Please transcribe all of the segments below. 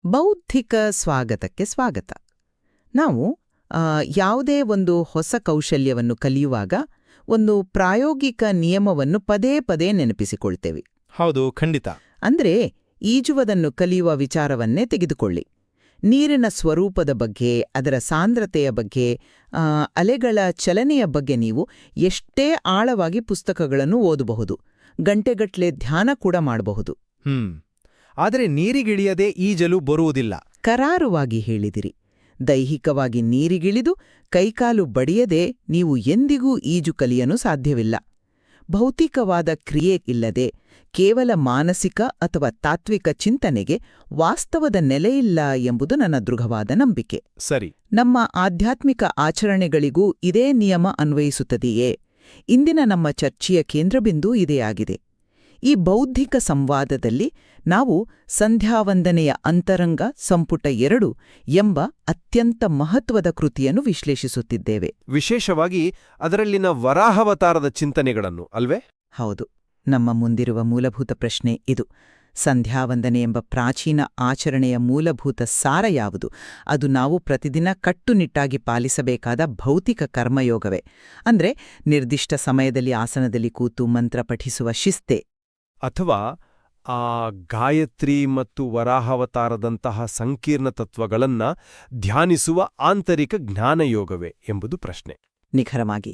ಬೌದ್ಧಿಕ ಸ್ವಾಗತಕ್ಕೆ ಸ್ವಾಗತ. ನಾವು ಯಾವುದೇ ಒಂದು ಹೊಸ ಕೌಶಲ್ಯವನ್ನು ಕಲಿಯುವಾಗ ಒಂದು ಪ್ರಾಯೋಗಿಕ ನಿಯಮವನ್ನು ಪದೇ ಪದೇ ನೆನಪಿಸಿಕೊಳ್ತೇವೆ. ಹೌದು, ಖಂಡಿತ. ಅಂದ್ರೆ ಈಜುವುದನ್ನು ಕಲಿಯುವ ವಿಚಾರವನ್ನೇ ತೆಗೆದುಕೊಳ್ಳಿ. ನೀರಿನ ಸ್ವರೂಪದ ಬಗ್ಗೆ, ಅದರ ಸಾಂದ್ರತೆಯ ಬಗ್ಗೆ, ಅಲೆಗಳ ಚಲನೆಯ ಬಗ್ಗೆ ನೀವು ಎಷ್ಟೇ ಆಳವಾಗಿ ಪುಸ್ತಕಗಳನ್ನು ಓದಬಹುದು, ಗಂಟೆಗಟ್ಲೆ ಧ್ಯಾನ ಕೂಡ ಮಾಡಬಹುದು. ಆದರೆ ನೀರಿಗಿಳಿಯದೆ ಈಜಲು ಬರುವುದಿಲ್ಲ. ಕರಾರುವಾಗಿ ಹೇಳಿದಿರಿ. ದೈಹಿಕವಾಗಿ ನೀರಿಗಿಳಿದು ಕೈಕಾಲು ಬಡಿಯದೆ ನೀವು ಎಂದಿಗೂ ಈಜು ಕಲಿಯಲು ಸಾಧ್ಯವಿಲ್ಲ. ಭೌತಿಕವಾದ ಕ್ರಿಯೆ ಇಲ್ಲದೆ ಕೇವಲ ಮಾನಸಿಕ ಅಥವಾ ತಾತ್ವಿಕ ಚಿಂತನೆಗೆ ವಾಸ್ತವದ ನೆಲೆಯಿಲ್ಲ ಎಂಬುದು ನನ್ನ ದೃಢವಾದ ನಂಬಿಕೆ. ಸರಿ. ನಮ್ಮ ಆಧ್ಯಾತ್ಮಿಕ ಆಚರಣೆಗಳಿಗೂ ಇದೇ ನಿಯಮ ಅನ್ವಯಿಸುತ್ತದೆಯೇ? ಇಂದಿನ ನಮ್ಮ ಚರ್ಚೆಯ ಕೇಂದ್ರಬಿಂದು ಇದೇ ಆಗಿದೆ. ಈ ಬೌದ್ಧಿಕ ಸಂವಾದದಲ್ಲಿ ನಾವು ಸಂಧ್ಯಾವಂದನೆಯ ಅಂತರಂಗ ಸಂಪುಟ 2 ಎಂಬ ಅತ್ಯಂತ ಮಹತ್ವದ ಕೃತಿಯನ್ನು ವಿಶ್ಲೇಷಿಸುತ್ತಿದ್ದೇವೆ. ವಿಶೇಷವಾಗಿ ಅದರಲ್ಲಿನ ವರಾಹಾವತಾರದ ಚಿಂತನೆಗಳನ್ನು, ಅಲ್ವೇ? ಹೌದು. ನಮ್ಮ ಮುಂದಿರುವ ಮೂಲಭೂತ ಪ್ರಶ್ನೆ ಇದು. ಸಂಧ್ಯಾವಂದನೆ ಎಂಬ ಪ್ರಾಚೀನ ಆಚರಣೆಯ ಮೂಲಭೂತ ಸಾರ ಯಾವುದು? ಅದು ನಾವು ಪ್ರತಿದಿನ ಕಟ್ಟುನಿಟ್ಟಾಗಿ ಪಾಲಿಸಬೇಕಾದ ಭೌತಿಕ ಕರ್ಮಯೋಗವೇ? ಅಂದ್ರೆ ನಿರ್ದಿಷ್ಟ ಸಮಯದಲ್ಲಿ ಆಸನದಲ್ಲಿ ಕೂತು ಮಂತ್ರ ಪಠಿಸುವ ಶಿಸ್ತೆ? ಅಥವಾ ಆ ಗಾಯತ್ರಿ ಮತ್ತು ವರಾಹಾವತಾರದಂತಹ ಸಂಕೀರ್ಣ ತತ್ವಗಳನ್ನ ಧ್ಯಾನಿಸುವ ಆಂತರಿಕ ಜ್ಞಾನಯೋಗವೇ ಎಂಬುದು ಪ್ರಶ್ನೆ. ನಿಖರವಾಗಿ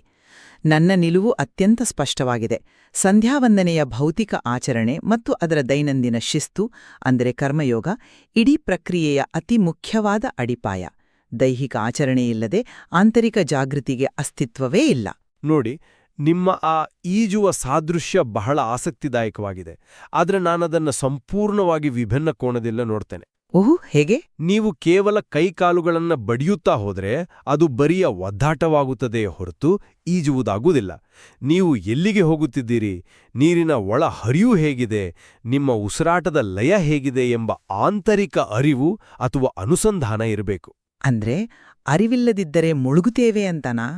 ನನ್ನ ನಿಲುವು ಅತ್ಯಂತ ಸ್ಪಷ್ಟವಾಗಿದೆ. ಸಂಧ್ಯಾವಂದನೆಯ ಭೌತಿಕ ಆಚರಣೆ ಮತ್ತು ಅದರ ದೈನಂದಿನ ಶಿಸ್ತು ಅಂದರೆ ಕರ್ಮಯೋಗ ಇಡೀ ಪ್ರಕ್ರಿಯೆಯ ಅತಿ ಮುಖ್ಯವಾದ ಅಡಿಪಾಯ. ದೈಹಿಕ ಆಚರಣೆಯಿಲ್ಲದೆ ಆಂತರಿಕ ಜಾಗೃತಿಗೆ ಅಸ್ತಿತ್ವವೇ ಇಲ್ಲ. ನೋಡಿ, ನಿಮ್ಮ ಆ ಈಜುವ ಸಾದೃಶ್ಯ ಬಹಳ ಆಸಕ್ತಿದಾಯಕವಾಗಿದೆ. ಆದರೆ ನಾನದನ್ನು ಸಂಪೂರ್ಣವಾಗಿ ವಿಭಿನ್ನ ಕೋಣದಿಂದ ನೋಡ್ತೇನೆ. ಓಹ್, ಹೇಗೆ? ನೀವು ಕೇವಲ ಕೈಕಾಲುಗಳನ್ನ ಬಡಿಯುತ್ತಾ ಹೋದ್ರೆ ಅದು ಬರಿಯ ಒದ್ದಾಟವಾಗುತ್ತದೆಯೇ ಹೊರತು ಈಜುವುದಾಗುವುದಿಲ್ಲ. ನೀವು ಎಲ್ಲಿಗೆ ಹೋಗುತ್ತಿದ್ದೀರಿ, ನೀರಿನ ಒಳ ಹರಿವು ಹೇಗಿದೆ, ನಿಮ್ಮ ಉಸಿರಾಟದ ಲಯ ಹೇಗಿದೆ ಎಂಬ ಆಂತರಿಕ ಅರಿವು ಅಥವಾ ಅನುಸಂಧಾನ ಇರಬೇಕು. ಅಂದ್ರೆ ಅರಿವಿಲ್ಲದಿದ್ದರೆ ಮುಳುಗುತ್ತೇವೆ ಅಂತನಾ?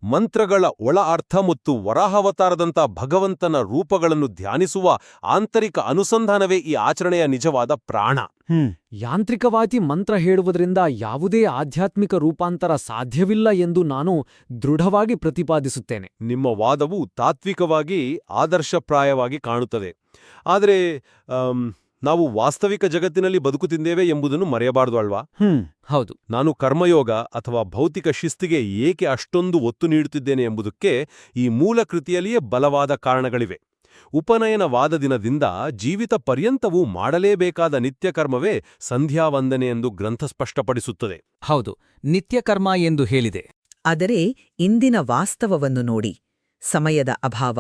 ಮಂತ್ರಗಳ ಒಳ ಅರ್ಥ ಮತ್ತು ವರಾಹಾವತಾರದಂಥ ಭಗವಂತನ ರೂಪಗಳನ್ನು ಧ್ಯಾನಿಸುವ ಆಂತರಿಕ ಅನುಸಂಧಾನವೇ ಈ ಆಚರಣೆಯ ನಿಜವಾದ ಪ್ರಾಣ. ಯಾಂತ್ರಿಕವಾಗಿ ಮಂತ್ರ ಹೇಳುವುದರಿಂದ ಯಾವುದೇ ಆಧ್ಯಾತ್ಮಿಕ ರೂಪಾಂತರ ಸಾಧ್ಯವಿಲ್ಲ ಎಂದು ನಾನು ದೃಢವಾಗಿ ಪ್ರತಿಪಾದಿಸುತ್ತೇನೆ. ನಿಮ್ಮ ವಾದವು ತಾತ್ವಿಕವಾಗಿ ಆದರ್ಶಪ್ರಾಯವಾಗಿ ಕಾಣುತ್ತದೆ. ಆದರೆ ನಾವು ವಾಸ್ತವಿಕ ಜಗತ್ತಿನಲ್ಲಿ ಬದುಕುತ್ತಿದ್ದೇವೆ ಎಂಬುದನ್ನು ಮರೆಯಬಾರದು ಅಲ್ವಾ? ಹೌದು. ನಾನು ಕರ್ಮಯೋಗ ಅಥವಾ ಭೌತಿಕ ಶಿಸ್ತಿಗೆ ಏಕೆ ಅಷ್ಟೊಂದು ಒತ್ತು ನೀಡುತ್ತಿದ್ದೇನೆ ಎಂಬುದಕ್ಕೆ ಈ ಮೂಲ ಕೃತಿಯಲ್ಲಿಯೇ ಬಲವಾದ ಕಾರಣಗಳಿವೆ. ಉಪನಯನವಾದ ದಿನದಿಂದ ಜೀವಿತ ಪರ್ಯಂತವೂ ಮಾಡಲೇಬೇಕಾದ ನಿತ್ಯಕರ್ಮವೇ ಸಂಧ್ಯಾವಂದನೆ ಎಂದು ಗ್ರಂಥ ಸ್ಪಷ್ಟಪಡಿಸುತ್ತದೆ. ಹೌದು, ನಿತ್ಯಕರ್ಮ ಎಂದು ಹೇಳಿದೆ. ಆದರೆ ಇಂದಿನ ವಾಸ್ತವವನ್ನು ನೋಡಿ. ಸಮಯದ ಅಭಾವ,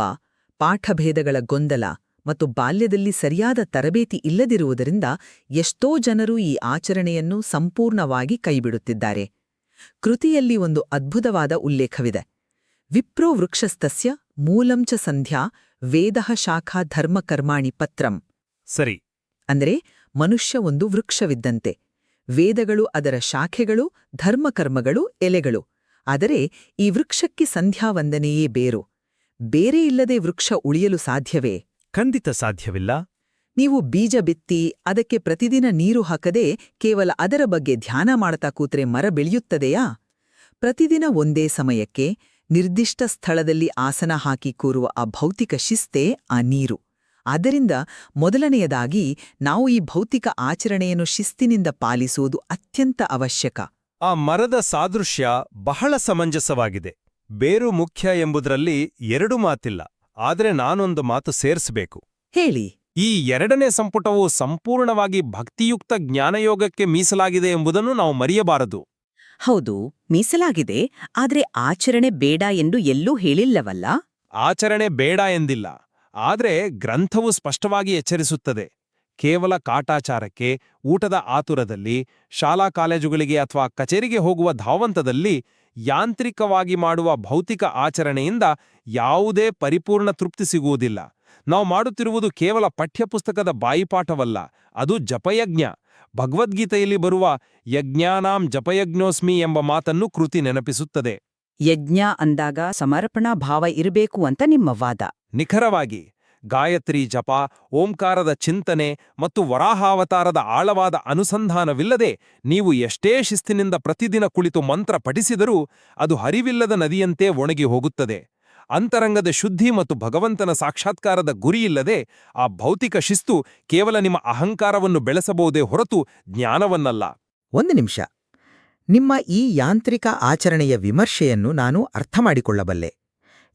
ಪಾಠಭೇದಗಳ ಗೊಂದಲ ಮತ್ತು ಬಾಲ್ಯದಲ್ಲಿ ಸರಿಯಾದ ತರಬೇತಿ ಇಲ್ಲದಿರುವುದರಿಂದ ಎಷ್ಟೋ ಜನರು ಈ ಆಚರಣೆಯನ್ನು ಸಂಪೂರ್ಣವಾಗಿ ಕೈಬಿಡುತ್ತಿದ್ದಾರೆ. ಕೃತಿಯಲ್ಲಿ ಒಂದು ಅದ್ಭುತವಾದ ಉಲ್ಲೇಖವಿದೆ. ವಿಪ್ರೋ ವೃಕ್ಷಸ್ತಸ್ಯ ಮೂಲಂಚ ಸಂಧ್ಯಾ ವೇದಃ ಶಾಖಾ ಧರ್ಮಕರ್ಮಾಣಿ ಪತ್ರಂ. ಸರಿ. ಅಂದರೆ ಮನುಷ್ಯ ಒಂದು ವೃಕ್ಷವಿದ್ದಂತೆ. ವೇದಗಳು ಅದರ ಶಾಖೆಗಳು, ಧರ್ಮಕರ್ಮಗಳು ಎಲೆಗಳು. ಆದರೆ ಈ ವೃಕ್ಷಕ್ಕೆ ಸಂಧ್ಯಾವಂದನೆಯೇ ಬೇರು. ಬೇರೆ ಇಲ್ಲದೆ ವೃಕ್ಷ ಉಳಿಯಲು ಸಾಧ್ಯವೇ? ಖಂಡಿತ ಸಾಧ್ಯವಿಲ್ಲ. ನೀವು ಬೀಜ ಬಿತ್ತಿ ಅದಕ್ಕೆ ಪ್ರತಿದಿನ ನೀರು ಹಾಕದೆ ಕೇವಲ ಅದರ ಬಗ್ಗೆ ಧ್ಯಾನ ಮಾಡ್ತಾ ಕೂತ್ರೆ ಮರ ಬೆಳೆಯುತ್ತದೆಯಾ? ಪ್ರತಿದಿನ ಒಂದೇ ಸಮಯಕ್ಕೆ ನಿರ್ದಿಷ್ಟ ಸ್ಥಳದಲ್ಲಿ ಆಸನ ಹಾಕಿ ಕೂರುವ ಆ ಭೌತಿಕ ಶಿಸ್ತೇ ಆ ನೀರು. ಆದ್ದರಿಂದ ಮೊದಲನೆಯದಾಗಿ ನಾವು ಈ ಭೌತಿಕ ಆಚರಣೆಯನ್ನು ಶಿಸ್ತಿನಿಂದ ಪಾಲಿಸುವುದು ಅತ್ಯಂತ ಅವಶ್ಯಕ. ಆ ಮರದ ಸಾದೃಶ್ಯ ಬಹಳ ಸಮಂಜಸವಾಗಿದೆ. ಬೇರು ಮುಖ್ಯ ಎಂಬುದರಲ್ಲಿ ಎರಡು ಮಾತಿಲ್ಲ. ಆದರೆ ನಾನೊಂದು ಮಾತು ಸೇರಿಸಬೇಕು. ಹೇಳಿ. ಈ 2ನೇ ಸಂಪುಟವು ಸಂಪೂರ್ಣವಾಗಿ ಭಕ್ತಿಯುಕ್ತ ಜ್ಞಾನಯೋಗಕ್ಕೆ ಮೀಸಲಾಗಿದೆ ಎಂಬುದನ್ನು ನಾವು ಮರೆಯಬಾರದು. ಹೌದು, ಮೀಸಲಾಗಿದೆ. ಆದರೆ ಆಚರಣೆ ಬೇಡ ಎಂದು ಎಲ್ಲೂ ಹೇಳಿಲ್ಲವಲ್ಲ? ಆಚರಣೆ ಬೇಡ ಎಂದಿಲ್ಲ. ಆದರೆ ಗ್ರಂಥವು ಸ್ಪಷ್ಟವಾಗಿ ಎಚ್ಚರಿಸುತ್ತದೆ. ಕೇವಲ ಕಾಟಾಚಾರಕ್ಕೆ, ಊಟದ ಆತುರದಲ್ಲಿ, ಶಾಲಾ ಕಾಲೇಜುಗಳಿಗೆ ಅಥವಾ ಕಚೇರಿಗೆ ಹೋಗುವ ಧಾವಂತದಲ್ಲಿ ಯಾಂತ್ರಿಕವಾಗಿ ಮಾಡುವ ಭೌತಿಕ ಆಚರಣೆಯಿಂದ ಯಾವುದೇ ಪರಿಪೂರ್ಣ ತೃಪ್ತಿ ಸಿಗುವುದಿಲ್ಲ. ನಾವು ಮಾಡುತ್ತಿರುವುದು ಕೇವಲ ಪಠ್ಯಪುಸ್ತಕದ ಬಾಯಿಪಾಠವಲ್ಲ, ಅದು ಜಪಯಜ್ಞ. ಭಗವದ್ಗೀತೆಯಲ್ಲಿ ಬರುವ ಯಜ್ಞಾನಾಂ ಜಪಯಜ್ಞೋಸ್ಮಿ ಎಂಬ ಮಾತನ್ನು ಕೃತಿ ನೆನಪಿಸುತ್ತದೆ. ಯಜ್ಞ ಅಂದಾಗ ಸಮರ್ಪಣಾ ಭಾವ ಇರಬೇಕು ಅಂತ ನಿಮ್ಮ ವಾದ. ನಿಖರವಾಗಿ ಗಾಯತ್ರಿ ಜಪ, ಓಂಕಾರದ ಚಿಂತನೆ ಮತ್ತು ವರಾಹಾವತಾರದ ಆಳವಾದ ಅನುಸಂಧಾನವಿಲ್ಲದೆ ನೀವು ಎಷ್ಟೇ ಶಿಸ್ತಿನಿಂದ ಪ್ರತಿದಿನ ಕುಳಿತು ಮಂತ್ರ ಪಠಿಸಿದರೂ ಅದು ಹರಿವಿಲ್ಲದ ನದಿಯಂತೆ ಒಣಗಿ ಹೋಗುತ್ತದೆ. ಅಂತರಂಗದ ಶುದ್ಧಿ ಮತ್ತು ಭಗವಂತನ ಸಾಕ್ಷಾತ್ಕಾರದ ಗುರಿಯಿಲ್ಲದೆ ಆ ಭೌತಿಕ ಶಿಸ್ತು ಕೇವಲ ನಿಮ್ಮ ಅಹಂಕಾರವನ್ನು ಬೆಳೆಸಬಹುದೇ ಹೊರತು ಜ್ಞಾನವನ್ನಲ್ಲ. ಒಂದು ನಿಮಿಷ. ನಿಮ್ಮ ಈ ಯಾಂತ್ರಿಕ ಆಚರಣೆಯ ವಿಮರ್ಶೆಯನ್ನು ನಾನು ಅರ್ಥಮಾಡಿಕೊಳ್ಳಬಲ್ಲೆ.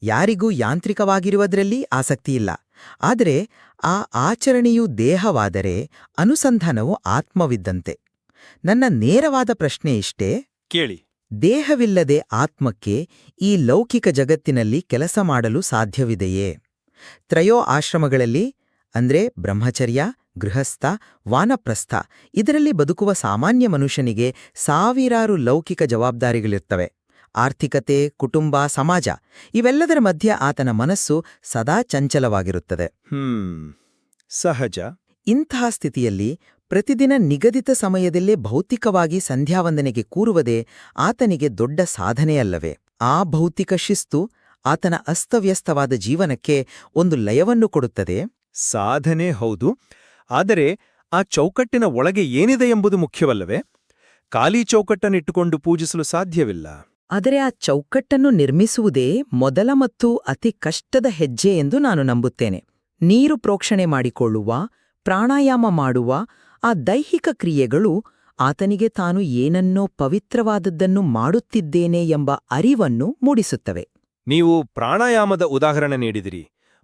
ಯಾರಿಗೂ ಯಾಂತ್ರಿಕವಾಗಿರುವುದರಲ್ಲಿ ಆಸಕ್ತಿಯಿಲ್ಲ. ಆದರೆ ಆ ಆಚರಣೆಯು ದೇಹವಾದರೆ ಅನುಸಂಧಾನವು ಆತ್ಮವಿದ್ದಂತೆ. ನನ್ನ ನೇರವಾದ ಪ್ರಶ್ನೆ ಇಷ್ಟೇ: ಕೇಳಿ. ದೇಹವಿಲ್ಲದೆ ಆತ್ಮಕ್ಕೆ ಈ ಲೌಕಿಕ ಜಗತ್ತಿನಲ್ಲಿ ಕೆಲಸ ಮಾಡಲು ಸಾಧ್ಯವಿದೆಯೇ? ತ್ರಯೋ ಆಶ್ರಮಗಳಲ್ಲಿ ಅಂದ್ರೆ ಬ್ರಹ್ಮಚರ್ಯ, ಗೃಹಸ್ಥ, ವಾನಪ್ರಸ್ಥ ಇದರಲ್ಲಿ ಬದುಕುವ ಸಾಮಾನ್ಯ ಮನುಷ್ಯನಿಗೆ ಸಾವಿರಾರು ಲೌಕಿಕ ಜವಾಬ್ದಾರಿಗಳಿರ್ತವೆ. ಆರ್ಥಿಕತೆ, ಕುಟುಂಬ, ಸಮಾಜ ಇವೆಲ್ಲದರ ಮಧ್ಯೆ ಆತನ ಮನಸ್ಸು ಸದಾ ಚಂಚಲವಾಗಿರುತ್ತದೆ. ಸಹಜ. ಇಂತಹ ಸ್ಥಿತಿಯಲ್ಲಿ ಪ್ರತಿದಿನ ನಿಗದಿತ ಸಮಯದಲ್ಲೇ ಭೌತಿಕವಾಗಿ ಸಂಧ್ಯಾವಂದನೆಗೆ ಕೂರುವುದೇ ಆತನಿಗೆ ದೊಡ್ಡ ಸಾಧನೆಯಲ್ಲವೇ? ಆ ಭೌತಿಕ ಶಿಸ್ತು ಆತನ ಅಸ್ತವ್ಯಸ್ತವಾದ ಜೀವನಕ್ಕೆ ಒಂದು ಲಯವನ್ನು ಕೊಡುತ್ತದೆ. ಸಾಧನೆ ಹೌದು, ಆದರೆ ಆ ಚೌಕಟ್ಟಿನ ಒಳಗೆ ಏನಿದೆ ಎಂಬುದು ಮುಖ್ಯವಲ್ಲವೇ? ಖಾಲಿ ಚೌಕಟ್ಟನ್ನಿಟ್ಟುಕೊಂಡು ಪೂಜಿಸಲು ಸಾಧ್ಯವಿಲ್ಲ. ಆದರೆ ಆ ಚೌಕಟ್ಟನ್ನು ನಿರ್ಮಿಸುವುದೇ ಮೊದಲ ಮತ್ತು ಅತಿ ಕಷ್ಟದ ಹೆಜ್ಜೆ ಎಂದು ನಾನು ನಂಬುತ್ತೇನೆ. ನೀರು ಪ್ರೋಕ್ಷಣೆ ಮಾಡಿಕೊಳ್ಳುವ, ಪ್ರಾಣಾಯಾಮ ಮಾಡುವ ಆ ದೈಹಿಕ ಕ್ರಿಯೆಗಳು ಆತನಿಗೆ ತಾನು ಏನನ್ನೋ ಪವಿತ್ರವಾದದ್ದನ್ನು ಮಾಡುತ್ತಿದ್ದೇನೆ ಎಂಬ ಅರಿವನ್ನು ಮೂಡಿಸುತ್ತವೆ. ನೀವು ಪ್ರಾಣಾಯಾಮದ ಉದಾಹರಣೆ ನೀಡಿದಿರಿ.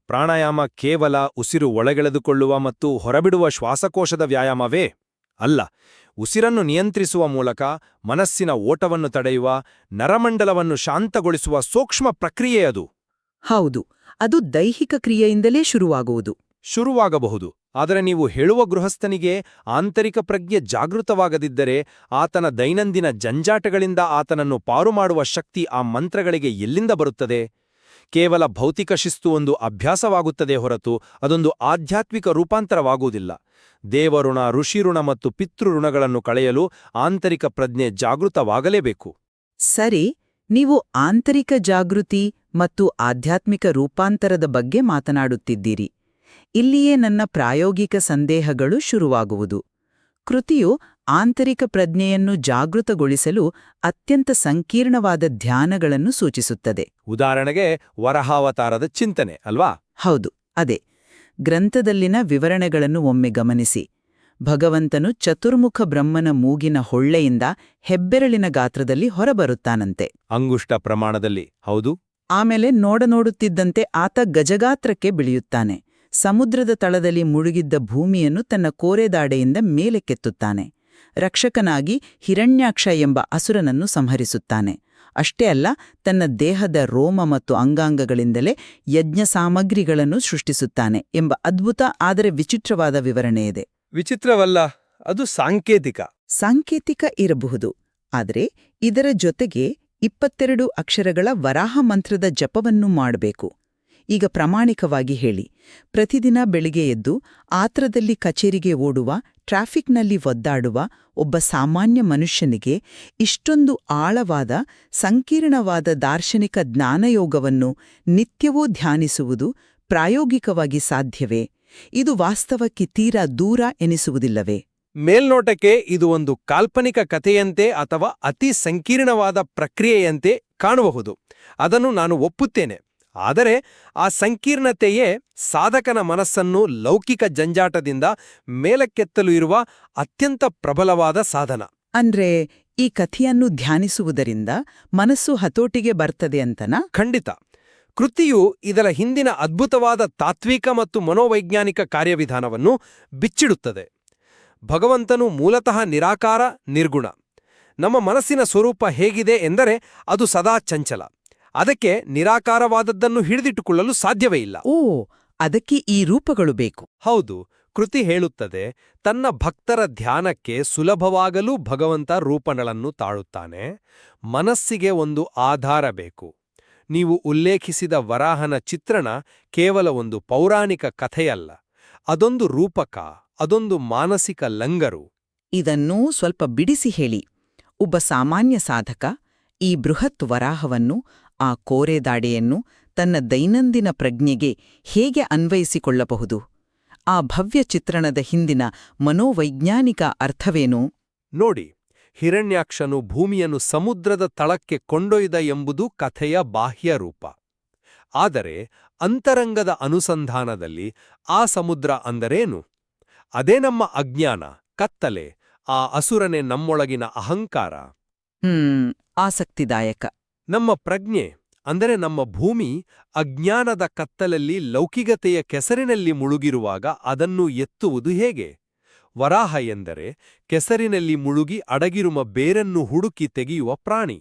ಪ್ರಾಣಾಯಾಮ ಕೇವಲ ಉಸಿರು ಒಳಗೆಳೆದುಕೊಳ್ಳುವ ಮತ್ತು ಹೊರಬಿಡುವ ಶ್ವಾಸಕೋಶದ ವ್ಯಾಯಾಮವೇ ಅಲ್ಲ. ಉಸಿರನ್ನು ನಿಯಂತ್ರಿಸುವ ಮೂಲಕ ಮನಸ್ಸಿನ ಓಟವನ್ನು ತಡೆಯುವ, ನರಮಂಡಲವನ್ನು ಶಾಂತಗೊಳಿಸುವ ಸೂಕ್ಷ್ಮ ಪ್ರಕ್ರಿಯೆಯದು. ಹೌದು, ಅದು ದೈಹಿಕ ಕ್ರಿಯೆಯಿಂದಲೇ ಶುರುವಾಗಬಹುದು. ಆದರೆ ನೀವು ಹೇಳುವ ಗೃಹಸ್ಥನಿಗೆ ಆಂತರಿಕ ಪ್ರಜ್ಞೆ ಜಾಗೃತವಾಗದಿದ್ದರೆ ಆತನ ದೈನಂದಿನ ಜಂಜಾಟಗಳಿಂದ ಆತನನ್ನು ಪಾರು ಮಾಡುವ ಶಕ್ತಿ ಆ ಮಂತ್ರಗಳಿಗೆ ಎಲ್ಲಿಂದ ಬರುತ್ತದೆ? ಕೇವಲ ಭೌತಿಕ ಶಿಸ್ತು ಒಂದು ಅಭ್ಯಾಸವಾಗುತ್ತದೆ ಹೊರತು ಅದೊಂದು ಆಧ್ಯಾತ್ಮಿಕ ರೂಪಾಂತರವಾಗುವುದಿಲ್ಲ. ದೇವಋಣ, ಋಷಿಋಣ ಮತ್ತು ಪಿತೃಋಣಗಳನ್ನು ಕಳೆಯಲು ಆಂತರಿಕ ಪ್ರಜ್ಞೆ ಜಾಗೃತವಾಗಲೇಬೇಕು. ಸರಿ, ನೀವು ಆಂತರಿಕ ಜಾಗೃತಿ ಮತ್ತು ಆಧ್ಯಾತ್ಮಿಕ ರೂಪಾಂತರದ ಬಗ್ಗೆ ಮಾತನಾಡುತ್ತಿದ್ದೀರಿ. ಇಲ್ಲಿಯೇ ನನ್ನ ಪ್ರಾಯೋಗಿಕ ಸಂದೇಹಗಳು ಶುರುವಾಗುವುದು. ಕೃತಿಯು ಆಂತರಿಕ ಪ್ರಜ್ಞೆಯನ್ನು ಜಾಗೃತಗೊಳಿಸಲು ಅತ್ಯಂತ ಸಂಕೀರ್ಣವಾದ ಧ್ಯಾನಗಳನ್ನು ಸೂಚಿಸುತ್ತದೆ. ಉದಾಹರಣೆಗೆ ವರಹಾವತಾರದ ಚಿಂತನೆ ಅಲ್ವಾ? ಹೌದು, ಅದೇ. ಗ್ರಂಥದಲ್ಲಿನ ವಿವರಣೆಗಳನ್ನು ಒಮ್ಮೆ ಗಮನಿಸಿ. ಭಗವಂತನು ಚತುರ್ಮುಖ ಬ್ರಹ್ಮನ ಮೂಗಿನ ಹೊಳ್ಳೆಯಿಂದ ಹೆಬ್ಬೆರಳಿನ ಗಾತ್ರದಲ್ಲಿ ಹೊರಬರುತ್ತಾನಂತೆ. ಅಂಗುಷ್ಟ ಪ್ರಮಾಣದಲ್ಲಿ, ಹೌದು. ಆಮೇಲೆ ನೋಡುತ್ತಿದ್ದಂತೆ ಆತ ಗಜಗಾತ್ರಕ್ಕೆ ಬೆಳೆಯುತ್ತಾನೆ. ಸಮುದ್ರದ ತಳದಲ್ಲಿ ಮುಳುಗಿದ್ದ ಭೂಮಿಯನ್ನು ತನ್ನ ಕೋರೆದಾಡೆಯಿಂದ ಮೇಲೆ ಕೆತ್ತುತ್ತಾನೆ. ರಕ್ಷಕನಾಗಿ ಹಿರಣ್ಯಾಕ್ಷ ಎಂಬ ಅಸುರನನ್ನು ಸಂಹರಿಸುತ್ತಾನೆ. ಅಷ್ಟೇ ಅಲ್ಲ, ತನ್ನ ದೇಹದ ರೋಮ ಮತ್ತು ಅಂಗಾಂಗಗಳಿಂದಲೇ ಯಜ್ಞ ಸಾಮಗ್ರಿಗಳನ್ನು ಸೃಷ್ಟಿಸುತ್ತಾನೆ ಎಂಬ ಅದ್ಭುತ ಆದರೆ ವಿಚಿತ್ರವಾದ ವಿವರಣೆಯಿದೆ. ವಿಚಿತ್ರವಲ್ಲ, ಅದು ಸಾಂಕೇತಿಕ ಇರಬಹುದು. ಆದರೆ ಇದರ ಜೊತೆಗೆ 22 ಅಕ್ಷರಗಳ ವರಾಹ ಮಂತ್ರದ ಜಪವನ್ನು ಮಾಡಬೇಕು. ಈಗ ಪ್ರಾಮಾಣಿಕವಾಗಿ ಹೇಳಿ, ಪ್ರತಿದಿನ ಬೆಳಿಗ್ಗೆ ಎದ್ದು ಆತ್ರದಲ್ಲಿ ಕಚೇರಿಗೆ ಓಡುವ, ಟ್ರಾಫಿಕ್ನಲ್ಲಿ ಒದ್ದಾಡುವ ಒಬ್ಬ ಸಾಮಾನ್ಯ ಮನುಷ್ಯನಿಗೆ ಇಷ್ಟೊಂದು ಆಳವಾದ, ಸಂಕೀರ್ಣವಾದ ದಾರ್ಶನಿಕ ಜ್ಞಾನಯೋಗವನ್ನು ನಿತ್ಯವೂ ಧ್ಯಾನಿಸುವುದು ಪ್ರಾಯೋಗಿಕವಾಗಿ ಸಾಧ್ಯವೇ? ಇದು ವಾಸ್ತವಕ್ಕೆ ತೀರಾ ದೂರ ಎನಿಸುವುದಿಲ್ಲವೇ? ಮೇಲ್ನೋಟಕ್ಕೆ ಇದು ಒಂದು ಕಾಲ್ಪನಿಕ ಕಥೆಯಂತೆ ಅಥವಾ ಅತಿ ಸಂಕೀರ್ಣವಾದ ಪ್ರಕ್ರಿಯೆಯಂತೆ ಕಾಣಬಹುದು. ಅದನ್ನು ನಾನು ಒಪ್ಪುತ್ತೇನೆ. ಆದರೆ ಆ ಸಂಕೀರ್ಣತೆಯೇ ಸಾಧಕನ ಮನಸ್ಸನ್ನು ಲೌಕಿಕ ಜಂಜಾಟದಿಂದ ಮೇಲಕ್ಕೆತ್ತಲು ಇರುವ ಅತ್ಯಂತ ಪ್ರಬಲವಾದ ಸಾಧನ. ಅಂದ್ರೆ ಈ ಕಥೆಯನ್ನು ಧ್ಯಾನಿಸುವುದರಿಂದ ಮನಸ್ಸು ಹತೋಟಿಗೆ ಬರ್ತದೆ ಅಂತನಾ? ಖಂಡಿತ. ಕೃತಿಯು ಇದರ ಹಿಂದಿನ ಅದ್ಭುತವಾದ ತಾತ್ವಿಕ ಮತ್ತು ಮನೋವೈಜ್ಞಾನಿಕ ಕಾರ್ಯವಿಧಾನವನ್ನು ಬಿಚ್ಚಿಡುತ್ತದೆ. ಭಗವಂತನು ಮೂಲತಃ ನಿರಾಕಾರ, ನಿರ್ಗುಣ. ನಮ್ಮ ಮನಸ್ಸಿನ ಸ್ವರೂಪ ಹೇಗಿದೆ ಎಂದರೆ ಅದು ಸದಾ ಚಂಚಲ. ಅದಕ್ಕೆ ನಿರಾಕಾರವಾದದ್ದನ್ನು ಹಿಡಿದಿಟ್ಟುಕೊಳ್ಳಲು ಸಾಧ್ಯವೇ ಇಲ್ಲ. ಅದಕ್ಕೆ ಈ ರೂಪಗಳು ಬೇಕು. ಹೌದು, ಕೃತಿ ಹೇಳುತ್ತದೆ, ತನ್ನ ಭಕ್ತರ ಧ್ಯಾನಕ್ಕೆ ಸುಲಭವಾಗಲೂ ಭಗವಂತ ರೂಪಗಳನ್ನು ತಾಳುತ್ತಾನೆ. ಮನಸ್ಸಿಗೆ ಒಂದು ಆಧಾರ ಬೇಕು. ನೀವು ಉಲ್ಲೇಖಿಸಿದ ವರಾಹನ ಚಿತ್ರಣ ಕೇವಲ ಒಂದು ಪೌರಾಣಿಕ ಕಥೆಯಲ್ಲ. ಅದೊಂದು ರೂಪಕ, ಅದೊಂದು ಮಾನಸಿಕ ಲಂಗರು. ಇದನ್ನೂ ಸ್ವಲ್ಪ ಬಿಡಿಸಿ ಹೇಳಿ. ಒಬ್ಬ ಸಾಮಾನ್ಯ ಸಾಧಕ ಈ ಬೃಹತ್ ವರಾಹವನ್ನು, ಆ ಕೋರೆದಾಡೆಯನ್ನು ತನ್ನ ದೈನಂದಿನ ಪ್ರಜ್ಞೆಗೆ ಹೇಗೆ ಅನ್ವಯಿಸಿಕೊಳ್ಳಬಹುದು? ಆ ಭವ್ಯ ಚಿತ್ರಣದ ಹಿಂದಿನ ಮನೋವೈಜ್ಞಾನಿಕ ಅರ್ಥವೇನು? ನೋಡಿ, ಹಿರಣ್ಯಾಕ್ಷನು ಭೂಮಿಯನ್ನು ಸಮುದ್ರದ ತಳಕ್ಕೆ ಕೊಂಡೊಯ್ದ ಎಂಬುದು ಕಥೆಯ ಬಾಹ್ಯ ರೂಪ. ಆದರೆ ಅಂತರಂಗದ ಅನುಸಂಧಾನದಲ್ಲಿ ಆ ಸಮುದ್ರ ಅಂದರೇನು? ಅದೇ ನಮ್ಮ ಅಜ್ಞಾನ, ಕತ್ತಲೆ, ಆ ಅಸುರನೆ ನಮ್ಮೊಳಗಿನ ಅಹಂಕಾರ. ಆಸಕ್ತಿದಾಯಕ. ನಮ್ಮ ಪ್ರಜ್ಞೆ ಅಂದರೆ ನಮ್ಮ ಭೂಮಿ ಅಜ್ಞಾನದ ಕತ್ತಲಲ್ಲಿ ಲೌಕಿಕತೆಯ ಕೆಸರಿನಲ್ಲಿ ಮುಳುಗಿರುವಾಗ ಅದನ್ನು ಎತ್ತುವುದು ಹೇಗೆ? ವರಾಹ ಎಂದರೆ ಕೆಸರಿನಲ್ಲಿ ಮುಳುಗಿ ಅಡಗಿರುವ ಬೇರನ್ನು ಹುಡುಕಿ ತೆಗೆಯುವ ಪ್ರಾಣಿ.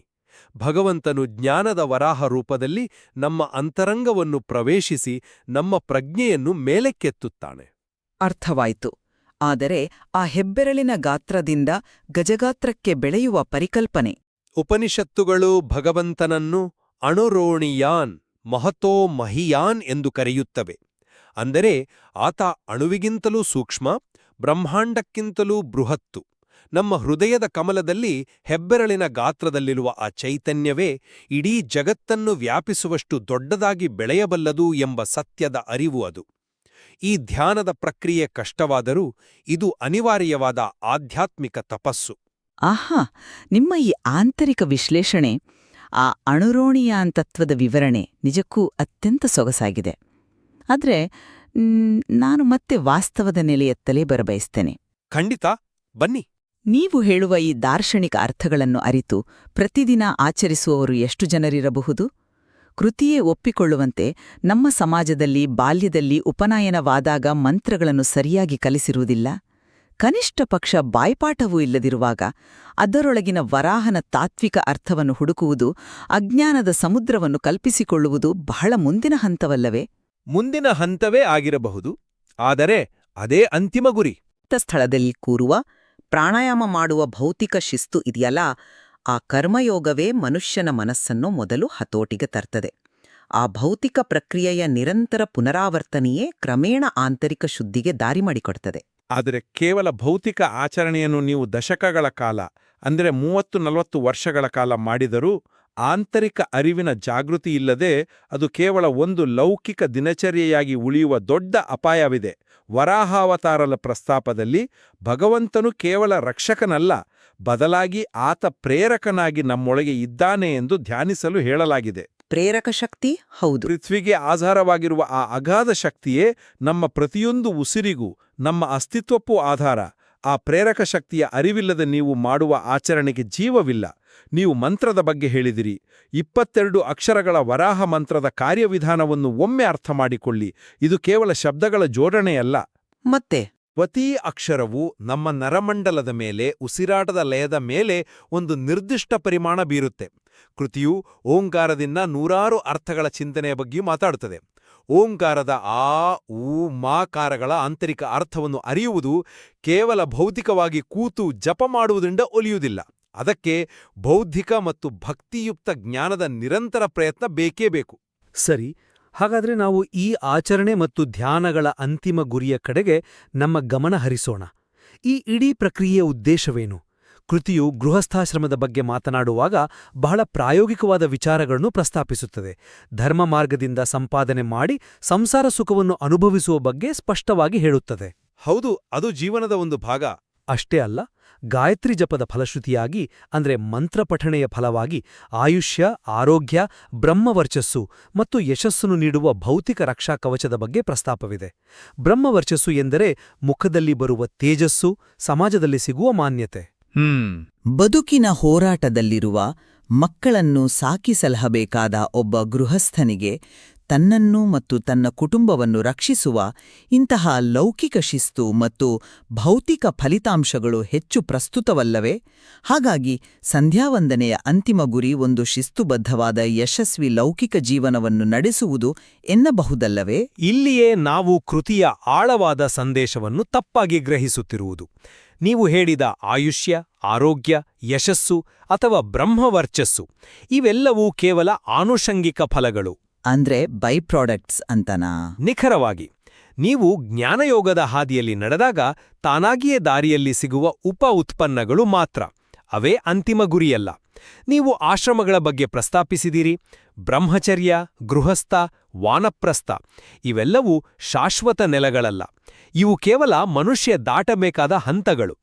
ಭಗವಂತನು ಜ್ಞಾನದ ವರಾಹ ರೂಪದಲ್ಲಿ ನಮ್ಮ ಅಂತರಂಗವನ್ನು ಪ್ರವೇಶಿಸಿ ನಮ್ಮ ಪ್ರಜ್ಞೆಯನ್ನು ಮೇಲೆಕ್ಕೆತ್ತುತ್ತಾನೆ. ಅರ್ಥವಾಯಿತು. ಆದರೆ ಆ ಹೆಬ್ಬೆರಳಿನ ಗಾತ್ರದಿಂದ ಗಜಗಾತ್ರಕ್ಕೆ ಬೆಳೆಯುವ ಪರಿಕಲ್ಪನೆ. ಉಪನಿಷತ್ತುಗಳು ಭಗವಂತನನ್ನು ಅಣುರೋಣಿಯಾನ್, ಮಹತೋ ಮಹಿಯಾನ್ ಎಂದು ಕರೆಯುತ್ತವೆ. ಅಂದರೆ ಆತ ಅಣುವಿಗಿಂತಲೂ ಸೂಕ್ಷ್ಮ, ಬ್ರಹ್ಮಾಂಡಕ್ಕಿಂತಲೂ ಬೃಹತ್ತು. ನಮ್ಮ ಹೃದಯದ ಕಮಲದಲ್ಲಿ ಹೆಬ್ಬೆರಳಿನ ಗಾತ್ರದಲ್ಲಿರುವ ಆ ಚೈತನ್ಯವೇ ಇಡೀ ಜಗತ್ತನ್ನು ವ್ಯಾಪಿಸುವಷ್ಟು ದೊಡ್ಡದಾಗಿ ಬೆಳೆಯಬಲ್ಲದು ಎಂಬ ಸತ್ಯದ ಅರಿವು ಅದು. ಈ ಧ್ಯಾನದ ಪ್ರಕ್ರಿಯೆ ಕಷ್ಟವಾದರೂ ಇದು ಅನಿವಾರ್ಯವಾದ ಆಧ್ಯಾತ್ಮಿಕ ತಪಸ್ಸು. ಆಹಾ, ನಿಮ್ಮ ಈ ಆಂತರಿಕ ವಿಶ್ಲೇಷಣೆ, ಆ ಅಣುರೋಣಿಯಾನ್ ತತ್ವದ ವಿವರಣೆ ನಿಜಕ್ಕೂ ಅತ್ಯಂತ ಸೊಗಸಾಗಿದೆ. ಆದ್ರೆ ನಾನು ಮತ್ತೆ ವಾಸ್ತವದ ನೆಲೆಯತ್ತಲೇ ಬರಬಯಸ್ತೇನೆ. ಖಂಡಿತ, ಬನ್ನಿ. ನೀವು ಹೇಳುವ ಈ ದಾರ್ಶನಿಕ ಅರ್ಥಗಳನ್ನು ಅರಿತು ಪ್ರತಿದಿನ ಆಚರಿಸುವವರು ಎಷ್ಟು ಜನರಿರಬಹುದು? ಕೃತಿಯೇ ಒಪ್ಪಿಕೊಳ್ಳುವಂತೆ ನಮ್ಮ ಸಮಾಜದಲ್ಲಿ ಬಾಲ್ಯದಲ್ಲಿ ಉಪನಯನವಾದಾಗ ಮಂತ್ರಗಳನ್ನು ಸರಿಯಾಗಿ ಕಲಿಸಿರುವುದಿಲ್ಲ. ಕನಿಷ್ಠ ಪಕ್ಷ ಬಾಯ್ಪಾಠವೂ ಇಲ್ಲದಿರುವಾಗ ಅದರೊಳಗಿನ ವರಾಹನ ತಾತ್ವಿಕ ಅರ್ಥವನ್ನು ಹುಡುಕುವುದು, ಅಜ್ಞಾನದ ಸಮುದ್ರವನ್ನು ಕಲ್ಪಿಸಿಕೊಳ್ಳುವುದು ಬಹಳ ಮುಂದಿನ ಹಂತವಲ್ಲವೇ? ಮುಂದಿನ ಹಂತವೇ ಆಗಿರಬಹುದು, ಆದರೆ ಅದೇ ಅಂತಿಮ ಗುರಿ. ಸ್ಥಳದಲ್ಲಿ ಕೂರುವ, ಪ್ರಾಣಾಯಾಮ ಮಾಡುವ ಭೌತಿಕ ಶಿಸ್ತು ಇದೆಯಲ್ಲ, ಆ ಕರ್ಮಯೋಗವೇ ಮನುಷ್ಯನ ಮನಸ್ಸನ್ನು ಮೊದಲು ಹತೋಟಿಗೆ ತರ್ತದೆ. ಆ ಭೌತಿಕ ಪ್ರಕ್ರಿಯೆಯ ನಿರಂತರ ಪುನರಾವರ್ತನೆಯೇ ಕ್ರಮೇಣ ಆಂತರಿಕ ಶುದ್ಧಿಗೆ ದಾರಿ ಮಾಡಿಕೊಡ್ತದೆ. ಆದರೆ ಕೇವಲ ಭೌತಿಕ ಆಚರಣೆಯನ್ನು ನೀವು ದಶಕಗಳ ಕಾಲ, ಅಂದರೆ 30-40 ವರ್ಷಗಳ ಕಾಲ ಮಾಡಿದರೂ ಆಂತರಿಕ ಅರಿವಿನ ಜಾಗೃತಿ ಇಲ್ಲದೆ ಅದು ಕೇವಲ ಒಂದು ಲೌಕಿಕ ದಿನಚರ್ಯೆಯಾಗಿ ಉಳಿಯುವ ದೊಡ್ಡ ಅಪಾಯವಿದೆ. ವರಾಹಾವತಾರದ ಪ್ರಸ್ತಾಪದಲ್ಲಿ ಭಗವಂತನು ಕೇವಲ ರಕ್ಷಕನಲ್ಲ, ಬದಲಾಗಿ ಆತ ಪ್ರೇರಕನಾಗಿ ನಮ್ಮೊಳಗೆ ಇದ್ದಾನೆ ಎಂದು ಧ್ಯಾನಿಸಲು ಹೇಳಲಾಗಿದೆ. ಪ್ರೇರಕ ಶಕ್ತಿ? ಹೌದು. ಪೃಥ್ವಿಗೆ ಆಧಾರವಾಗಿರುವ ಆ ಅಗಾಧ ಶಕ್ತಿಯೇ ನಮ್ಮ ಪ್ರತಿಯೊಂದು ಉಸಿರಿಗೂ, ನಮ್ಮ ಅಸ್ತಿತ್ವಕ್ಕೂ ಆಧಾರ. ಆ ಪ್ರೇರಕ ಶಕ್ತಿಯ ಅರಿವಿಲ್ಲದ ನೀವು ಮಾಡುವ ಆಚರಣೆಗೆ ಜೀವವಿಲ್ಲ. ನೀವು ಮಂತ್ರದ ಬಗ್ಗೆ ಹೇಳಿದಿರಿ. 22 ಅಕ್ಷರಗಳ ವರಾಹ ಮಂತ್ರದ ಕಾರ್ಯವಿಧಾನವನ್ನು ಒಮ್ಮೆ ಅರ್ಥ ಮಾಡಿಕೊಳ್ಳಿ. ಇದು ಕೇವಲ ಶಬ್ದಗಳ ಜೋಡಣೆಯಲ್ಲ. ಮತ್ತೆ ಪ್ರತಿ ಅಕ್ಷರವು ನಮ್ಮ ನರಮಂಡಲದ ಮೇಲೆ, ಉಸಿರಾಟದ ಲಯದ ಮೇಲೆ ಒಂದು ನಿರ್ದಿಷ್ಟ ಪರಿಮಾಣ ಬೀರುತ್ತೆ. ಕೃತಿಯು ಓಂಕಾರದಿಂದ ನೂರಾರು ಅರ್ಥಗಳ ಚಿಂತನೆಯ ಬಗ್ಗೆಯೂ ಮಾತಾಡುತ್ತದೆ. ಓಂಕಾರದ ಆ, ಊ, ಮಾಕಾರಗಳ ಆಂತರಿಕ ಅರ್ಥವನ್ನು ಅರಿಯುವುದು ಕೇವಲ ಭೌತಿಕವಾಗಿ ಕೂತು ಜಪ ಮಾಡುವುದರಿಂದ ಒಲಿಯುವುದಿಲ್ಲ. ಅದಕ್ಕೆ ಬೌದ್ಧಿಕ ಮತ್ತು ಭಕ್ತಿಯುಕ್ತ ಜ್ಞಾನದ ನಿರಂತರ ಪ್ರಯತ್ನ ಬೇಕೇ ಬೇಕು. ಸರಿ, ಹಾಗಾದ್ರೆ ನಾವು ಈ ಆಚರಣೆ ಮತ್ತು ಧ್ಯಾನಗಳ ಅಂತಿಮ ಗುರಿಯ ಕಡೆಗೆ ನಮ್ಮ ಗಮನ ಹರಿಸೋಣ. ಈ ಇಡೀ ಪ್ರಕ್ರಿಯೆಯ ಉದ್ದೇಶವೇನು? ಕೃತಿಯು ಗೃಹಸ್ಥಾಶ್ರಮದ ಬಗ್ಗೆ ಮಾತನಾಡುವಾಗ ಬಹಳ ಪ್ರಾಯೋಗಿಕವಾದ ವಿಚಾರಗಳನ್ನು ಪ್ರಸ್ತಾಪಿಸುತ್ತದೆ. ಧರ್ಮ ಮಾರ್ಗದಿಂದ ಸಂಪಾದನೆ ಮಾಡಿ ಸಂಸಾರ ಸುಖವನ್ನು ಅನುಭವಿಸುವ ಬಗ್ಗೆ ಸ್ಪಷ್ಟವಾಗಿ ಹೇಳುತ್ತದೆ. ಹೌದು, ಅದು ಜೀವನದ ಒಂದು ಭಾಗ. ಅಷ್ಟೇ ಅಲ್ಲ, ಗಾಯತ್ರಿ ಜಪದ ಫಲಶ್ರುತಿಯಾಗಿ ಅಂದ್ರೆ ಮಂತ್ರಪಠಣೆಯ ಫಲವಾಗಿ ಆಯುಷ್ಯ, ಆರೋಗ್ಯ, ಬ್ರಹ್ಮವರ್ಚಸ್ಸು ಮತ್ತು ಯಶಸ್ಸನ್ನು ನೀಡುವ ಭೌತಿಕ ರಕ್ಷಾ ಕವಚದ ಬಗ್ಗೆ ಪ್ರಸ್ತಾಪವಿದೆ. ಬ್ರಹ್ಮವರ್ಚಸ್ಸು ಎಂದರೆ ಮುಖದಲ್ಲಿ ಬರುವ ತೇಜಸ್ಸು, ಸಮಾಜದಲ್ಲಿ ಸಿಗುವ ಮಾನ್ಯತೆ. ಬದುಕಿನ ಹೋರಾಟದಲ್ಲಿರುವ ಮಕ್ಕಳನ್ನು ಸಾಕಿ ಸಲಹಬೇಕಾದ ಒಬ್ಬ ಗೃಹಸ್ಥನಿಗೆ ತನ್ನನ್ನು ಮತ್ತು ತನ್ನ ಕುಟುಂಬವನ್ನು ರಕ್ಷಿಸುವ ಇಂತಹ ಲೌಕಿಕ ಶಿಸ್ತು ಮತ್ತು ಭೌತಿಕ ಫಲಿತಾಂಶಗಳು ಹೆಚ್ಚು ಪ್ರಸ್ತುತವಲ್ಲವೇ? ಹಾಗಾಗಿ ಸಂಧ್ಯಾವಂದನೆಯ ಅಂತಿಮ ಗುರಿ ಒಂದು ಶಿಸ್ತುಬದ್ಧವಾದ ಯಶಸ್ವಿ ಲೌಕಿಕ ಜೀವನವನ್ನು ನಡೆಸುವುದು ಎನ್ನಬಹುದಲ್ಲವೇ? ಇಲ್ಲಿಯೇ ನಾವು ಕೃತಿಯ ಆಳವಾದ ಸಂದೇಶವನ್ನು ತಪ್ಪಾಗಿ ಗ್ರಹಿಸುತ್ತಿರುವುದು. ನೀವು ಹೇಳಿದ ಆಯುಷ್ಯ, ಆರೋಗ್ಯ, ಯಶಸ್ಸು ಅಥವಾ ಬ್ರಹ್ಮವರ್ಚಸ್ಸು ಇವೆಲ್ಲವೂ ಕೇವಲ ಆನುಷಂಗಿಕ ಫಲಗಳು, ಅಂದ್ರೆ ಬೈ ಪ್ರಾಡಕ್ಟ್ಸ್ ಅಂತನಾ? ನಿಖರವಾಗಿ. ನೀವು ಜ್ಞಾನಯೋಗದ ಹಾದಿಯಲ್ಲಿ ನಡೆದಾಗ ತಾನಾಗಿಯೇ ದಾರಿಯಲ್ಲಿ ಸಿಗುವ ಉಪ ಉತ್ಪನ್ನಗಳು ಮಾತ್ರ. ಅವೇ ಅಂತಿಮ ಗುರಿಯಲ್ಲ. ನೀವು ಆಶ್ರಮಗಳ ಬಗ್ಗೆ ಪ್ರಸ್ತಾಪಿಸಿದಿರಿ. ಬ್ರಹ್ಮಚರ್ಯ, ಗೃಹಸ್ಥ, ವಾನಪ್ರಸ್ಥ ಇವೆಲ್ಲವೂ ಶಾಶ್ವತ ನೆಲೆಗಳಲ್ಲ. ಇವು ಕೇವಲ ಮನುಷ್ಯ ದಾಟಬೇಕಾದ ಹಂತಗಳು.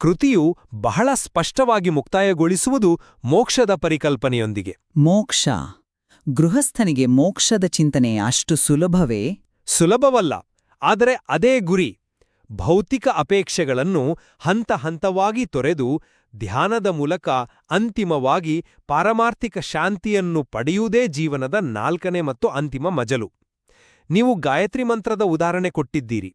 ಕೃತಿಯು ಬಹಳ ಸ್ಪಷ್ಟವಾಗಿ ಮುಕ್ತಾಯಗೊಳಿಸುವುದು ಮೋಕ್ಷದ ಪರಿಕಲ್ಪನೆಯೊಂದಿಗೆ. ಮೋಕ್ಷ. ಗೃಹಸ್ಥನಿಗೆ ಮೋಕ್ಷದ ಚಿಂತನೆ ಅಷ್ಟು ಸುಲಭವೇ? ಸುಲಭವಲ್ಲ, ಆದರೆ ಅದೇ ಗುರಿ. ಭೌತಿಕ ಅಪೇಕ್ಷೆಗಳನ್ನು ಹಂತ ಹಂತವಾಗಿ ತೊರೆದು ಧ್ಯಾನದ ಮೂಲಕ ಅಂತಿಮವಾಗಿ ಪಾರಮಾರ್ಥಿಕ ಶಾಂತಿಯನ್ನು ಪಡೆಯುವುದೇ ಜೀವನದ 4ನೇ ಮತ್ತು ಅಂತಿಮ ಮಜಲು. ನೀವು ಗಾಯತ್ರಿ ಮಂತ್ರದ ಉದಾಹರಣೆ ಕೊಟ್ಟಿದ್ದೀರಿ.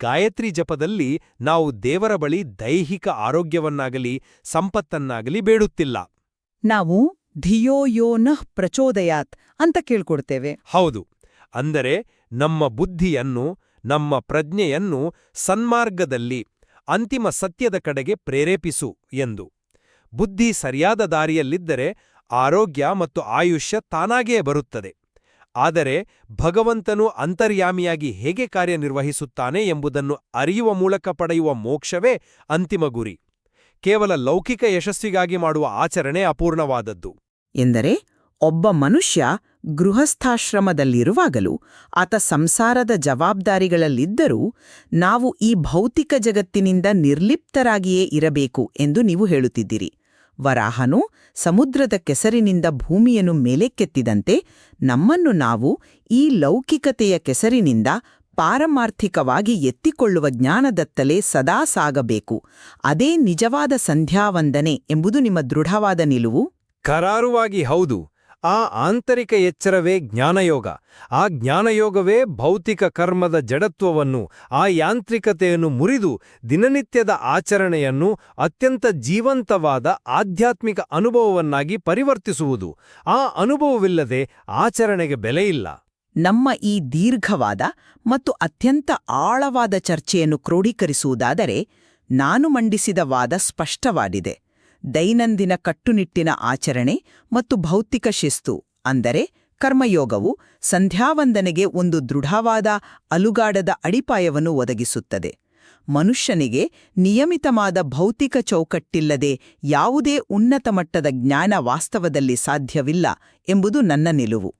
ಗಾಯತ್ರಿ ಜಪದಲ್ಲಿ ನಾವು ದೇವರ ಬಳಿ ದೈಹಿಕ ಆರೋಗ್ಯವನ್ನಾಗಲಿ ಸಂಪತ್ತನ್ನಾಗಲಿ ಬೇಡುತ್ತಿಲ್ಲ. ನಾವು ಧಿಯೋ ಯೋ ನಃ ಪ್ರಚೋದಯಾತ್ ಅಂತ ಕೇಳ್ಕೊಡ್ತೇವೆ. ಹೌದು, ಅಂದರೆ ನಮ್ಮ ಬುದ್ಧಿಯನ್ನು, ನಮ್ಮ ಪ್ರಜ್ಞೆಯನ್ನು ಸನ್ಮಾರ್ಗದಲ್ಲಿ ಅಂತಿಮ ಸತ್ಯದ ಕಡೆಗೆ ಪ್ರೇರೇಪಿಸು ಎಂದು. ಬುದ್ಧಿ ಸರಿಯಾದ ದಾರಿಯಲ್ಲಿದ್ದರೆ ಆರೋಗ್ಯ ಮತ್ತು ಆಯುಷ್ಯ ತಾನಾಗೇ ಬರುತ್ತದೆ. ಆದರೆ ಭಗವಂತನು ಅಂತರ್ಯಾಮಿಯಾಗಿ ಹೇಗೆ ಕಾರ್ಯನಿರ್ವಹಿಸುತ್ತಾನೆ ಎಂಬುದನ್ನು ಅರಿಯುವ ಮೂಲಕ ಪಡೆಯುವ ಮೋಕ್ಷವೇ ಅಂತಿಮ ಗುರಿ. ಕೇವಲ ಲೌಕಿಕ ಯಶಸ್ವಿಗಾಗಿ ಮಾಡುವ ಆಚರಣೆ ಅಪೂರ್ಣವಾದದ್ದು. ಎಂದರೆ ಒಬ್ಬ ಮನುಷ್ಯ ಗೃಹಸ್ಥಾಶ್ರಮದಲ್ಲಿರುವಾಗಲೂ ಆತ ಸಂಸಾರದ ಜವಾಬ್ದಾರಿಗಳಲ್ಲಿದ್ದರೂ ನಾವು ಈ ಭೌತಿಕ ಜಗತ್ತಿನಿಂದ ನಿರ್ಲಿಪ್ತರಾಗಿಯೇ ಇರಬೇಕು ಎಂದು ನೀವು ಹೇಳುತ್ತಿದ್ದೀರಿ. ವರಾಹನು ಸಮುದ್ರದ ಕೆಸರಿನಿಂದ ಭೂಮಿಯನ್ನು ಮೇಲೆಕ್ಕೆತ್ತಿದಂತೆ ನಮ್ಮನ್ನು ನಾವು ಈ ಲೌಕಿಕತೆಯ ಕೆಸರಿನಿಂದ ಪಾರಮಾರ್ಥಿಕವಾಗಿ ಎತ್ತಿಕೊಳ್ಳುವ ಜ್ಞಾನದತ್ತಲೇ ಸದಾ ಸಾಗಬೇಕು. ಅದೇ ನಿಜವಾದ ಸಂಧ್ಯಾವಂದನೆ ಎಂಬುದು ನಿಮ್ಮ ದೃಢವಾದ ನಿಲುವು? ಕರಾರುವಾಗಿ ಹೌದು. ಆ ಆಂತರಿಕ ಎಚ್ಚರವೇ ಜ್ಞಾನಯೋಗ. ಆ ಜ್ಞಾನಯೋಗವೇ ಭೌತಿಕ ಕರ್ಮದ ಜಡತ್ವವನ್ನು, ಆ ಯಾಂತ್ರಿಕತೆಯನ್ನು ಮುರಿದು ದಿನನಿತ್ಯದ ಆಚರಣೆಯನ್ನು ಅತ್ಯಂತ ಜೀವಂತವಾದ ಆಧ್ಯಾತ್ಮಿಕ ಅನುಭವವನ್ನಾಗಿ ಪರಿವರ್ತಿಸುವುದು. ಆ ಅನುಭವವಿಲ್ಲದೆ ಆಚರಣೆಗೆ ಬೆಲೆಯಿಲ್ಲ. ನಮ್ಮ ಈ ದೀರ್ಘವಾದ ಮತ್ತು ಅತ್ಯಂತ ಆಳವಾದ ಚರ್ಚೆಯನ್ನು ಕ್ರೋಢೀಕರಿಸುವುದಾದರೆ ನಾನು ಮಂಡಿಸಿದ ವಾದ ಸ್ಪಷ್ಟವಾಗಿದೆ. ದೈನಂದಿನ ಕಟ್ಟುನಿಟ್ಟಿನ ಆಚರಣೆ ಮತ್ತು ಭೌತಿಕ ಶಿಸ್ತು ಅಂದರೆ ಕರ್ಮಯೋಗವು ಸಂಧ್ಯಾವಂದನೆಗೆ ಒಂದು ದೃಢವಾದ ಅಲುಗಾಡದ ಅಡಿಪಾಯವನ್ನು ಒದಗಿಸುತ್ತದೆ. ಮನುಷ್ಯನಿಗೆ ನಿಯಮಿತವಾದ ಭೌತಿಕ ಚೌಕಟ್ಟಿಲ್ಲದೆ ಯಾವುದೇ ಉನ್ನತ ಮಟ್ಟದ ಜ್ಞಾನ ವಾಸ್ತವದಲ್ಲಿ ಸಾಧ್ಯವಿಲ್ಲ ಎಂಬುದು ನನ್ನ ನಿಲುವು.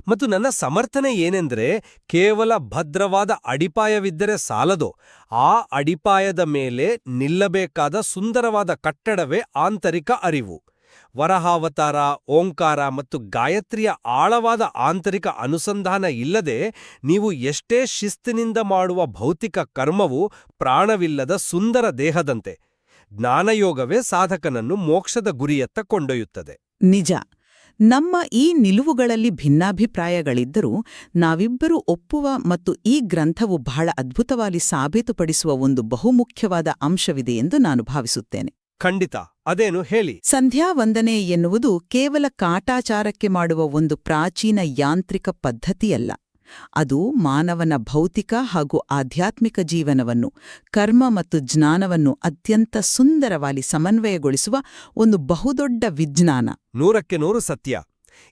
ಮತ್ತು ನನ್ನ ಸಮರ್ಥನೆ ಏನೆಂದರೆ, ಕೇವಲ ಭದ್ರವಾದ ಅಡಿಪಾಯವಿದ್ದರೆ ಸಾಲದು. ಆ ಅಡಿಪಾಯದ ಮೇಲೆ ನಿಲ್ಲಬೇಕಾದ ಸುಂದರವಾದ ಕಟ್ಟಡವೇ ಆಂತರಿಕ ಅರಿವು. ವರಹಾವತಾರ, ಓಂಕಾರ ಮತ್ತು ಗಾಯತ್ರಿಯ ಆಳವಾದ ಆಂತರಿಕ ಅನುಸಂಧಾನ ಇಲ್ಲದೆ ನೀವು ಎಷ್ಟೇ ಶಿಸ್ತಿನಿಂದ ಮಾಡುವ ಭೌತಿಕ ಕರ್ಮವು ಪ್ರಾಣವಿಲ್ಲದ ಸುಂದರ ದೇಹದಂತೆ. ಜ್ಞಾನಯೋಗವೇ ಸಾಧಕನನ್ನು ಮೋಕ್ಷದ ಗುರಿಯತ್ತ ಕೊಂಡೊಯ್ಯುತ್ತದೆ. ನಿಜ. ನಮ್ಮ ಈ ನಿಲುವುಗಳಲ್ಲಿ ಭಿನ್ನಾಭಿಪ್ರಾಯಗಳಿದ್ದರೂ ನಾವಿಬ್ಬರೂ ಒಪ್ಪುವ ಮತ್ತು ಈ ಗ್ರಂಥವು ಬಹಳ ಅದ್ಭುತವಾಗಿ ಸಾಬೀತುಪಡಿಸುವ ಒಂದು ಬಹುಮುಖ್ಯವಾದ ಅಂಶವಿದೆ ಎಂದು ನಾನು ಭಾವಿಸುತ್ತೇನೆ. ಖಂಡಿತ. ಅದೇನು ಹೇಳಿ. ಸಂಧ್ಯಾವಂದನೆ ಎನ್ನುವುದು ಕೇವಲ ಕಾಟಾಚಾರಕ್ಕೆ ಮಾಡುವ ಒಂದು ಪ್ರಾಚೀನ ಯಾಂತ್ರಿಕ ಪದ್ಧತಿಯಲ್ಲ. ಅದು ಮಾನವನ ಭೌತಿಕ ಹಾಗೂ ಆಧ್ಯಾತ್ಮಿಕ ಜೀವನವನ್ನು, ಕರ್ಮ ಮತ್ತು ಜ್ಞಾನವನ್ನು ಅತ್ಯಂತ ಸುಂದರವಾಗಿ ಸಮನ್ವಯಗೊಳಿಸುವ ಒಂದು ಬಹುದೊಡ್ಡ ವಿಜ್ಞಾನ. 100% ಸತ್ಯ.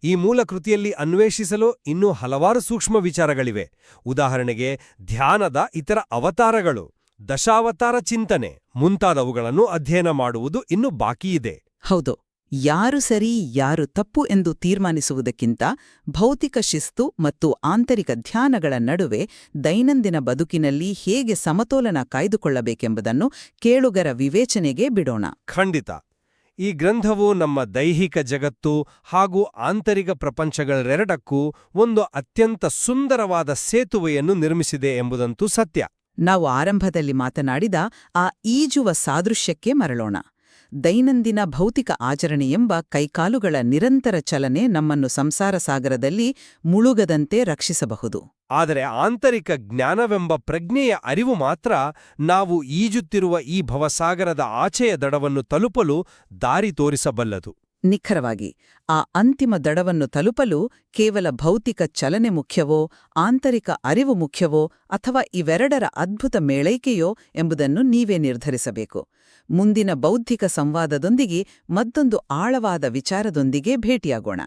ಈ ಮೂಲ ಕೃತಿಯಲ್ಲಿ ಅನ್ವೇಷಿಸಲು ಇನ್ನೂ ಹಲವಾರು ಸೂಕ್ಷ್ಮ ವಿಚಾರಗಳಿವೆ. ಉದಾಹರಣೆಗೆ ಧ್ಯಾನದ ಇತರ ಅವತಾರಗಳು, ದಶಾವತಾರ ಚಿಂತನೆ ಮುಂತಾದವುಗಳನ್ನು ಅಧ್ಯಯನ ಮಾಡುವುದು ಇನ್ನೂ ಬಾಕಿಯಿದೆ. ಹೌದು. ಯಾರು ಸರಿ ಯಾರು ತಪ್ಪು ಎಂದು ತೀರ್ಮಾನಿಸುವುದಕ್ಕಿಂತ ಭೌತಿಕ ಶಿಸ್ತು ಮತ್ತು ಆಂತರಿಕ ಧ್ಯಾನಗಳ ನಡುವೆ ದೈನಂದಿನ ಬದುಕಿನಲ್ಲಿ ಹೇಗೆ ಸಮತೋಲನ ಕಾಯ್ದುಕೊಳ್ಳಬೇಕೆಂಬುದನ್ನು ಕೇಳುಗರ ವಿವೇಚನೆಗೆ ಬಿಡೋಣ. ಖಂಡಿತ. ಈ ಗ್ರಂಥವು ನಮ್ಮ ದೈಹಿಕ ಜಗತ್ತು ಹಾಗೂ ಆಂತರಿಕ ಪ್ರಪಂಚಗಳೆರಡಕ್ಕೂ ಒಂದು ಅತ್ಯಂತ ಸುಂದರವಾದ ಸೇತುವೆಯನ್ನು ನಿರ್ಮಿಸಿದೆ ಎಂಬುದಂತೂ ಸತ್ಯ. ನಾವು ಆರಂಭದಲ್ಲಿ ಮಾತನಾಡಿದ ಆ ಈಜುವ ಸಾದೃಶ್ಯಕ್ಕೆ ಮರಳೋಣ. ದೈನಂದಿನ ಭೌತಿಕ ಆಚರಣೆಯೆಂಬ ಕೈಕಾಲುಗಳ ನಿರಂತರ ಚಲನೆ ನಮ್ಮನ್ನು ಸಂಸಾರ ಸಾಗರದಲ್ಲಿ ಮುಳುಗದಂತೆ ರಕ್ಷಿಸಬಹುದು. ಆದರೆ ಆಂತರಿಕ ಜ್ಞಾನವೆಂಬ ಪ್ರಜ್ಞೆಯ ಅರಿವು ಮಾತ್ರ ನಾವು ಈಜುತ್ತಿರುವ ಈ ಭವಸಾಗರದ ಆಚೆಯ ದಡವನ್ನು ತಲುಪಲು ದಾರಿ ತೋರಿಸಬಲ್ಲದು. ನಿಖರವಾಗಿ. ಆ ಅಂತಿಮ ದಡವನ್ನು ತಲುಪಲು ಕೇವಲ ಭೌತಿಕ ಚಲನೆ ಮುಖ್ಯವೋ, ಆಂತರಿಕ ಅರಿವು ಮುಖ್ಯವೋ ಅಥವಾ ಇವೆರಡರ ಅದ್ಭುತ ಮೇಳೈಕೆಯೋ ಎಂಬುದನ್ನು ನೀವೇ ನಿರ್ಧರಿಸಬೇಕು. ಮುಂದಿನ ಬೌದ್ಧಿಕ ಸಂವಾದದೊಂದಿಗೆ ಮತ್ತೊಂದು ಆಳವಾದ ವಿಚಾರದೊಂದಿಗೆ ಭೇಟಿಯಾಗೋಣ.